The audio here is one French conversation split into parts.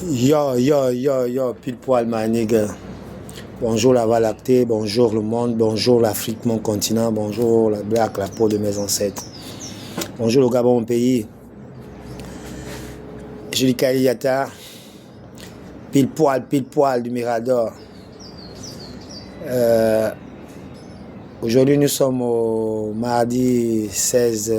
Yo, pile poil, ma nigga. Bonjour la Voie lactée, bonjour le monde, bonjour l'Afrique, mon continent, bonjour la Black, la peau de mes ancêtres. Bonjour le Gabon, mon pays. Julie Yata, pile poil du Mirador. Aujourd'hui, nous sommes au mardi 16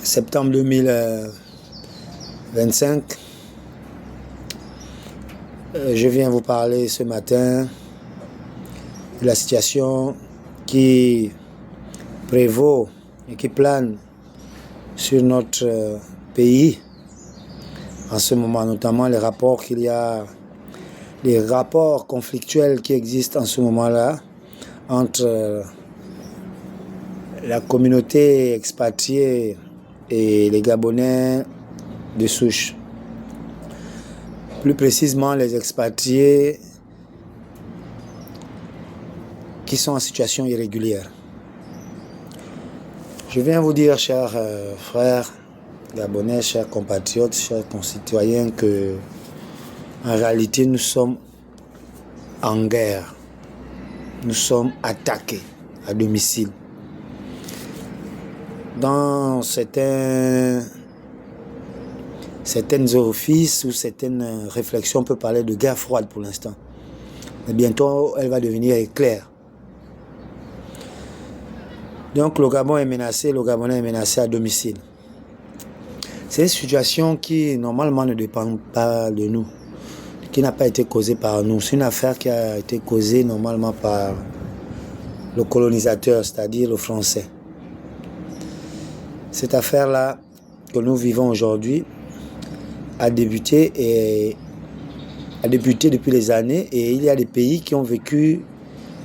septembre 2025. Je viens vous parler ce matin de la situation qui prévaut et qui plane sur notre pays en ce moment, notamment les rapports qu'il y a, les rapports conflictuels qui existent en ce moment-là entre la communauté expatriée et les Gabonais de souche. Plus précisément, les expatriés qui sont en situation irrégulière. Je viens vous dire, chers frères gabonais, chers compatriotes, chers concitoyens, que en réalité, nous sommes en guerre. Nous sommes attaqués à domicile. Dans certains offices ou certaines réflexions, on peut parler de guerre froide pour l'instant. Mais bientôt, elle va devenir éclair. Donc, le Gabon est menacé, le Gabonais est menacé à domicile. C'est une situation qui, normalement, ne dépend pas de nous, qui n'a pas été causée par nous. C'est une affaire qui a été causée, normalement, par le colonisateur, c'est-à-dire le Français. Cette affaire-là que nous vivons aujourd'hui a débuté depuis des années, et il y a des pays qui ont vécu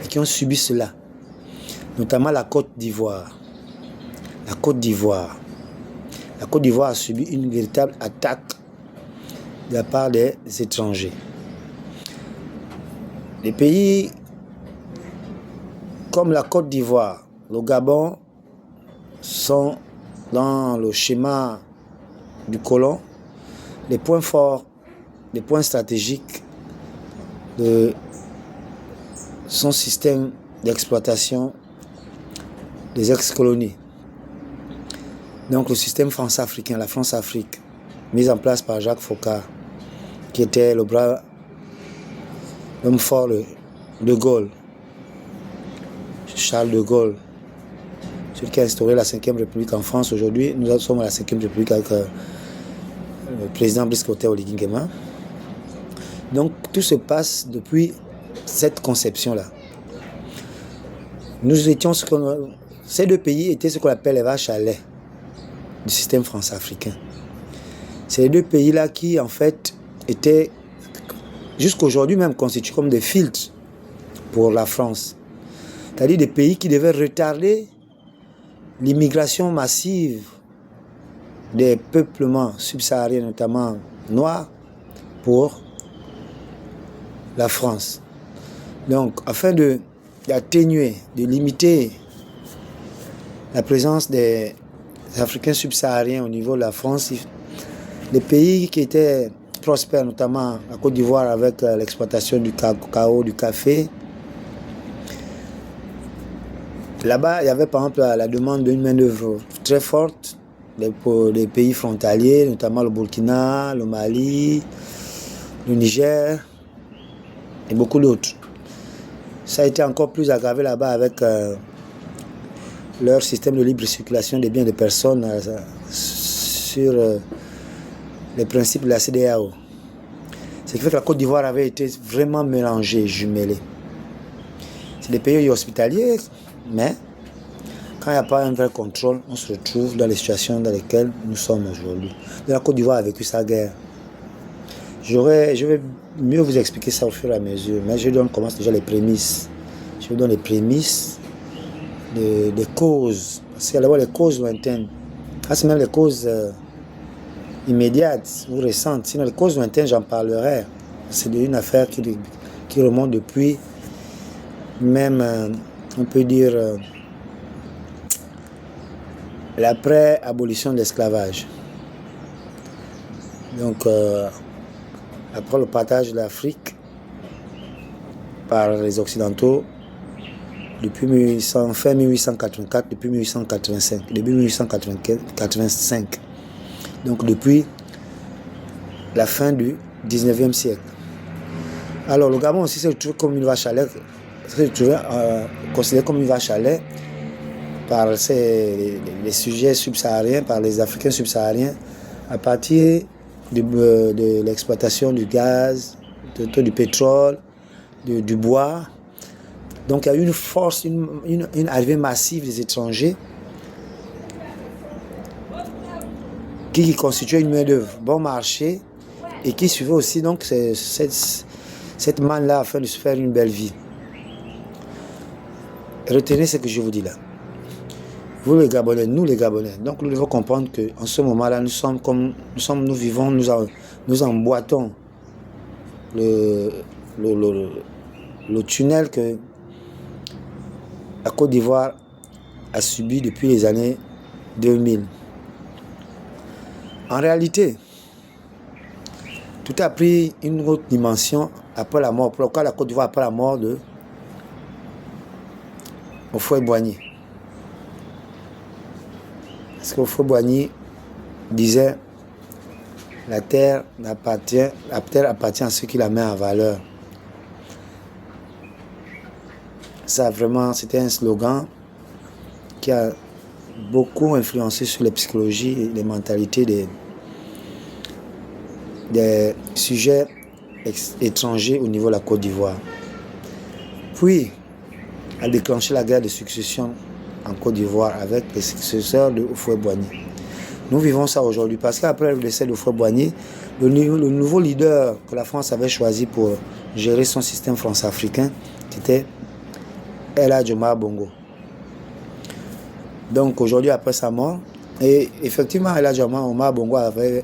et qui ont subi cela, notamment la Côte d'Ivoire. La Côte d'Ivoire a subi une véritable attaque de la part des étrangers. Les pays comme la Côte d'Ivoire, le Gabon, sont dans le schéma du colon, les points forts, les points stratégiques de son système d'exploitation des ex-colonies. Donc le système France-africain, la France-Afrique, mis en place par Jacques Foccart, qui était l'homme fort de Gaulle, Charles de Gaulle, celui qui a instauré la 5e République en France. Aujourd'hui, nous sommes à la 5e République avec le président Brice Oligui Nguema. Donc, tout se passe depuis cette conception-là. Ces deux pays étaient ce qu'on appelle les vaches à lait du système france-africain. C'est les deux pays-là qui, en fait, étaient, jusqu'à aujourd'hui même, constitués comme des filtres pour la France. C'est-à-dire des pays qui devaient retarder l'immigration massive des peuplements subsahariens, notamment noirs, pour la France. Donc, afin d'atténuer, de limiter la présence des Africains subsahariens au niveau de la France, les pays qui étaient prospères, notamment la Côte d'Ivoire avec l'exploitation du cacao, du café, là-bas, il y avait par exemple la demande d'une main-d'œuvre très forte pour les pays frontaliers, notamment le Burkina, le Mali, le Niger et beaucoup d'autres. Ça a été encore plus aggravé là-bas avec leur système de libre circulation des biens et des personnes sur les principes de la CEDEAO. Ce qui fait que la Côte d'Ivoire avait été vraiment mélangée, jumelée. C'est des pays hospitaliers, mais quand il n'y a pas un vrai contrôle, on se retrouve dans les situations dans lesquelles nous sommes aujourd'hui. La Côte d'Ivoire a vécu sa guerre. Je vais mieux vous expliquer ça au fur et à mesure, mais je commence déjà les prémices. Je vous donne les prémices des causes. Parce qu'il y a d'abord les causes lointaines. C'est même les causes immédiates ou récentes. Sinon, les causes lointaines, j'en parlerai. C'est une affaire qui remonte depuis, même, on peut dire, l'après-abolition de l'esclavage. Donc, après le partage de l'Afrique par les Occidentaux, depuis fin 1884, depuis 1885, début 1885. Donc, depuis la fin du 19e siècle. Alors, le Gabon aussi s'est retrouvé comme une vache à lait, considéré comme une vache à lait par les sujets subsahariens, par les Africains subsahariens, à partir de l'exploitation du gaz, du pétrole, du bois. Donc il y a eu une force, une arrivée massive des étrangers qui constituait une main-d'œuvre bon marché et qui suivait aussi donc cette manne-là afin de se faire une belle vie. Retenez ce que je vous dis là. Vous les Gabonais, nous les Gabonais, donc nous devons comprendre qu'en ce moment-là, nous vivons, nous emboîtons le tunnel que la Côte d'Ivoire a subi depuis les années 2000. En réalité, tout a pris une autre dimension après la mort. Pourquoi la Côte d'Ivoire après la mort de Houphouët-Boigny? Parce qu'Houphouët-Boigny disait la terre appartient à ceux qui la mettent en valeur. Ça vraiment, c'était un slogan qui a beaucoup influencé sur les psychologies et les mentalités des sujets étrangers au niveau de la Côte d'Ivoire. Puis, a déclenché la guerre de succession en Côte d'Ivoire avec les successeurs de Houphouët-Boigny. Nous vivons ça aujourd'hui parce qu'après le décès de Houphouët-Boigny, le nouveau leader que la France avait choisi pour gérer son système france-africain, c'était El Hadji Omar Bongo. Donc aujourd'hui, après sa mort, et effectivement, El Hadji Omar Bongo avait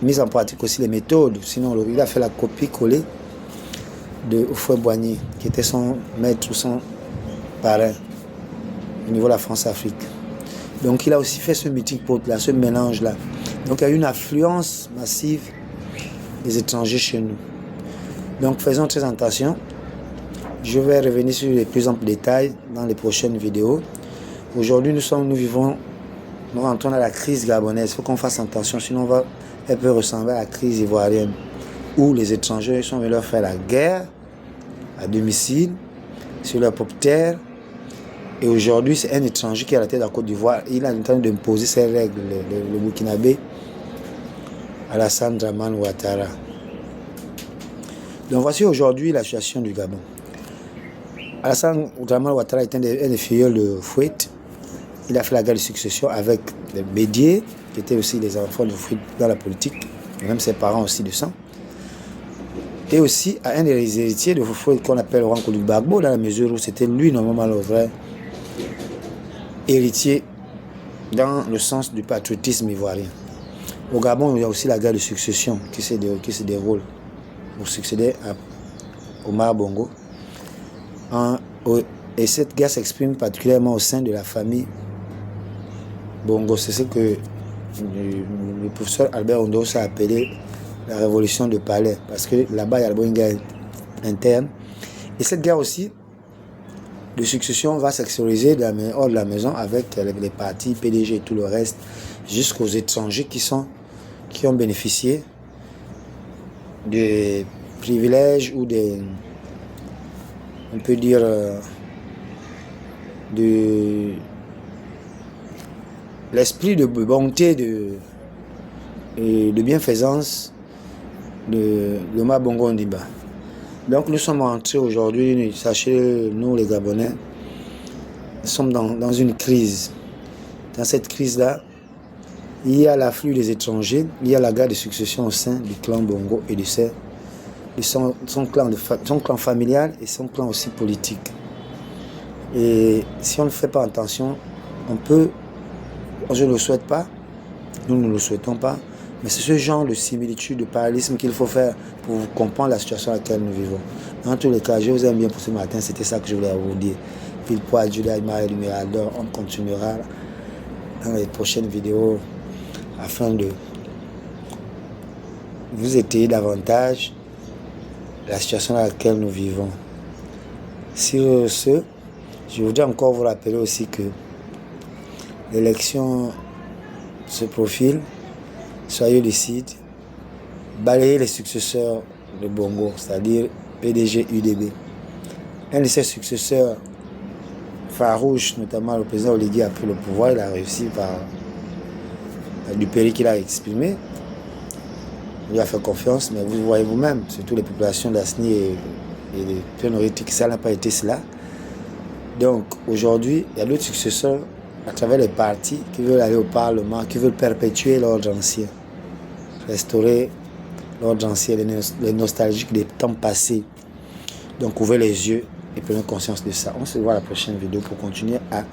mis en pratique aussi les méthodes, sinon il a fait la copie-collée de Houphouët-Boigny, qui était son maître ou son parrain au niveau de la France-Afrique. Donc il a aussi fait ce mythique pot-là, ce mélange-là. Donc il y a une affluence massive des étrangers chez nous. Donc faisons très attention. Je vais revenir sur les plus amples détails dans les prochaines vidéos. Aujourd'hui, nous rentrons dans la crise gabonaise. Il faut qu'on fasse attention, sinon elle peut ressembler à la crise ivoirienne, où les étrangers sont venus leur faire la guerre à domicile, sur leur propre terre. Et aujourd'hui, c'est un étranger qui est à la tête de la Côte d'Ivoire. Il est en train d'imposer ses règles, le Burkinabé, Alassane Dramane Ouattara. Donc voici aujourd'hui la situation du Gabon. Alassane Dramane Ouattara est un des filleuls de Houphouët. Il a fait la guerre de succession avec les Bédier, qui étaient aussi les enfants de Houphouët dans la politique, même ses parents aussi de sang. Et aussi à un des héritiers de Houphouët qu'on appelle Laurent Gbagbo, dans la mesure où c'était lui normalement le vrai héritier dans le sens du patriotisme ivoirien. Au Gabon, il y a aussi la guerre de succession qui se déroule pour succéder à Omar Bongo. Et cette guerre s'exprime particulièrement au sein de la famille Bongo. C'est ce que le professeur Albert Ondos a appelé la révolution de palais, parce que là-bas, il y a une guerre interne. Et cette guerre aussi de succession va s'extérioriser hors de la maison avec les partis PDG et tout le reste, jusqu'aux étrangers qui ont bénéficié des privilèges ou on peut dire, de l'esprit de bonté et de bienfaisance de Omar Bongo Ondimba. Donc nous sommes entrés aujourd'hui, sachez, nous les Gabonais, nous sommes dans une crise. Dans cette crise-là, il y a l'afflux des étrangers, il y a la guerre de succession au sein du clan Bongo et de son clan familial et son clan aussi politique. Et si on ne fait pas attention, je ne le souhaite pas, nous ne le souhaitons pas, mais c'est ce genre de similitude, de parallélisme qu'il faut faire pour comprendre la situation dans laquelle nous vivons. Dans tous les cas, je vous aime bien pour ce matin, c'était ça que je voulais vous dire. Pile poil, Julia, Marie Lumière, on continuera dans les prochaines vidéos afin de vous étayer davantage la situation dans laquelle nous vivons. Sur ce, je voudrais encore vous rappeler aussi que l'élection se profile. Soyez lucides, balayez les successeurs de Bongo, c'est-à-dire PDG UDB. Un de ses successeurs farouches, notamment le président Oligui, a pris le pouvoir. Il a réussi par du péril qu'il a exprimé. Il a fait confiance, mais vous voyez vous-même, surtout les populations d'Asni et de Pénorité, que ça n'a pas été cela. Donc aujourd'hui, il y a d'autres successeurs à travers les partis qui veulent aller au Parlement, qui veulent perpétuer l'ordre ancien, restaurer l'ordre ancien, les nostalgiques des temps passés. Donc ouvrez les yeux et prenez conscience de ça. On se voit à la prochaine vidéo pour continuer à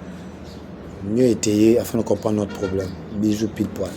mieux étayer afin de comprendre notre problème. Bisous pile poil.